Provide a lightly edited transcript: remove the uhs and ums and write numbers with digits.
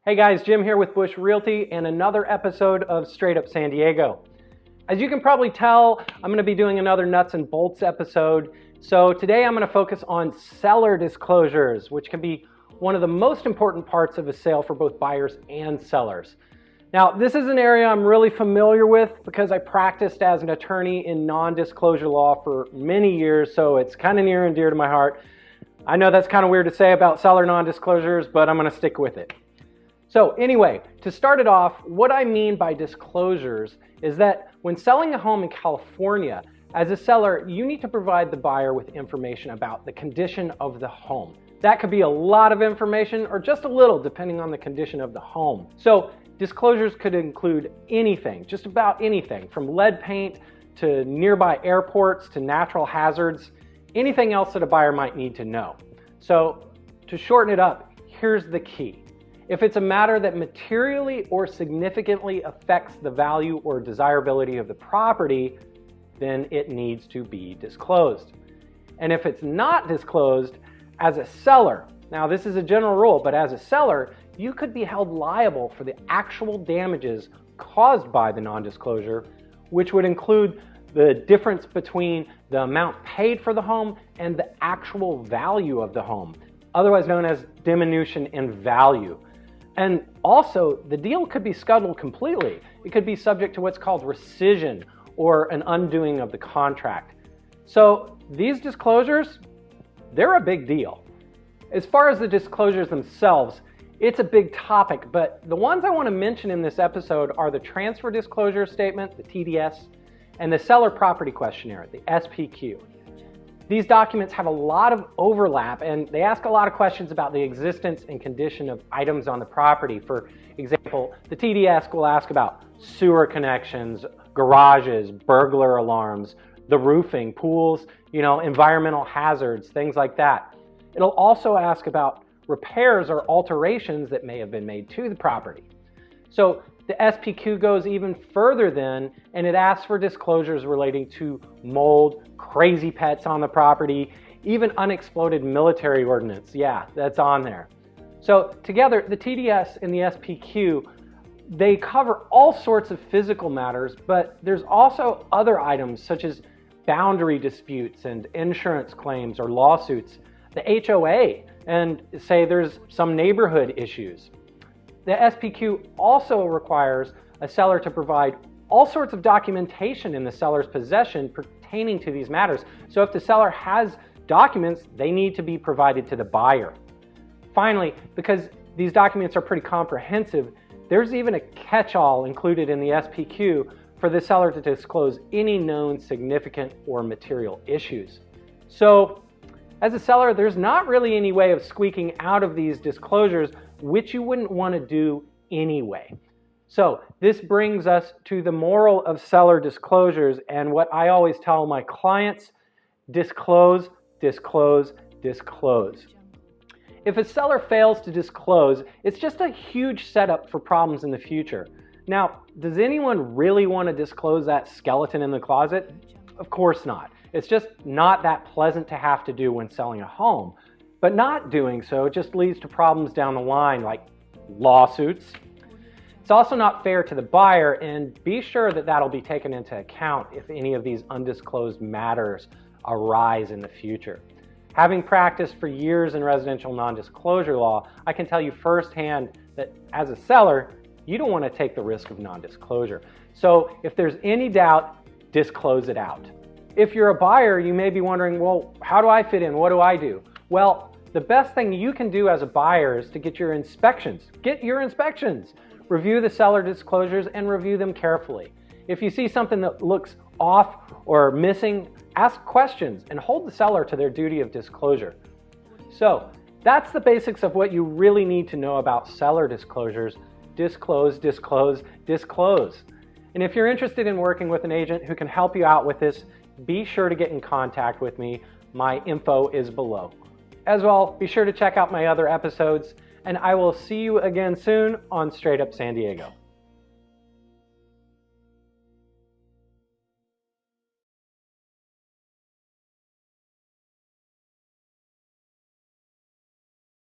Hey guys, Jim here with Buche Realty and another episode of Straight Up San Diego. As you can probably tell, I'm going to be doing another nuts and bolts episode. So today I'm going to focus on seller disclosures, which can be one of the most important parts of a sale for both buyers and sellers. Now, this is an area I'm really familiar with because I practiced as an attorney in non-disclosure law for many years, so it's kind of near and dear to my heart. I know that's kind of weird to say about seller non-disclosures, but I'm going to stick with it. So anyway, to start it off, what I mean by disclosures is that when selling a home in California, as a seller, you need to provide the buyer with information about the condition of the home. That could be a lot of information or just a little, depending on the condition of the home. So disclosures could include anything, just about anything, from lead paint to nearby airports to natural hazards, anything else that a buyer might need to know. So to shorten it up, here's the key. If it's a matter that materially or significantly affects the value or desirability of the property, then it needs to be disclosed. And if it's not disclosed, as a seller, now this is a general rule, but as a seller, you could be held liable for the actual damages caused by the non-disclosure, which would include the difference between the amount paid for the home and the actual value of the home, otherwise known as diminution in value. And also, the deal could be scuttled completely. It could be subject to what's called rescission or an undoing of the contract. So these disclosures, they're a big deal. As far as the disclosures themselves, it's a big topic, but the ones I want to mention in this episode are the Transfer Disclosure Statement, the TDS, and the Seller Property Questionnaire, the SPQ. These documents have a lot of overlap and they ask a lot of questions about the existence and condition of items on the property. For example, the TDS will ask about sewer connections, garages, burglar alarms, the roofing, pools, environmental hazards, things like that. It'll also ask about repairs or alterations that may have been made to the property. So the SPQ goes even further then, and it asks for disclosures relating to mold, crazy pets on the property, even unexploded military ordnance. Yeah, that's on there. So together, the TDS and the SPQ, they cover all sorts of physical matters, but there's also other items such as boundary disputes and insurance claims or lawsuits, the HOA, and say there's some neighborhood issues. The SPQ also requires a seller to provide all sorts of documentation in the seller's possession pertaining to these matters. So if the seller has documents, they need to be provided to the buyer. Finally, because these documents are pretty comprehensive, there's even a catch-all included in the SPQ for the seller to disclose any known significant or material issues. So as a seller, there's not really any way of squeaking out of these disclosures, which you wouldn't want to do anyway. So this brings us to the moral of seller disclosures and what I always tell my clients: disclose, disclose, disclose. If a seller fails to disclose, it's just a huge setup for problems in the future. Now, does anyone really want to disclose that skeleton in the closet? Of course not. It's just not that pleasant to have to do when selling a home. But not doing so just leads to problems down the line like lawsuits. It's also not fair to the buyer, and be sure that that'll be taken into account if any of these undisclosed matters arise in the future. Having practiced for years in residential non-disclosure law, I can tell you firsthand that as a seller, you don't want to take the risk of non-disclosure. So if there's any doubt, disclose it out. If you're a buyer, you may be wondering, well, how do I fit in? What do I do? Well, the best thing you can do as a buyer is to get your inspections. Get your inspections. Review the seller disclosures and review them carefully. If you see something that looks off or missing, ask questions and hold the seller to their duty of disclosure. So that's the basics of what you really need to know about seller disclosures. Disclose, disclose, disclose. And if you're interested in working with an agent who can help you out with this, be sure to get in contact with me. My info is below. As well, be sure to check out my other episodes, and I will see you again soon on Straight Up San Diego.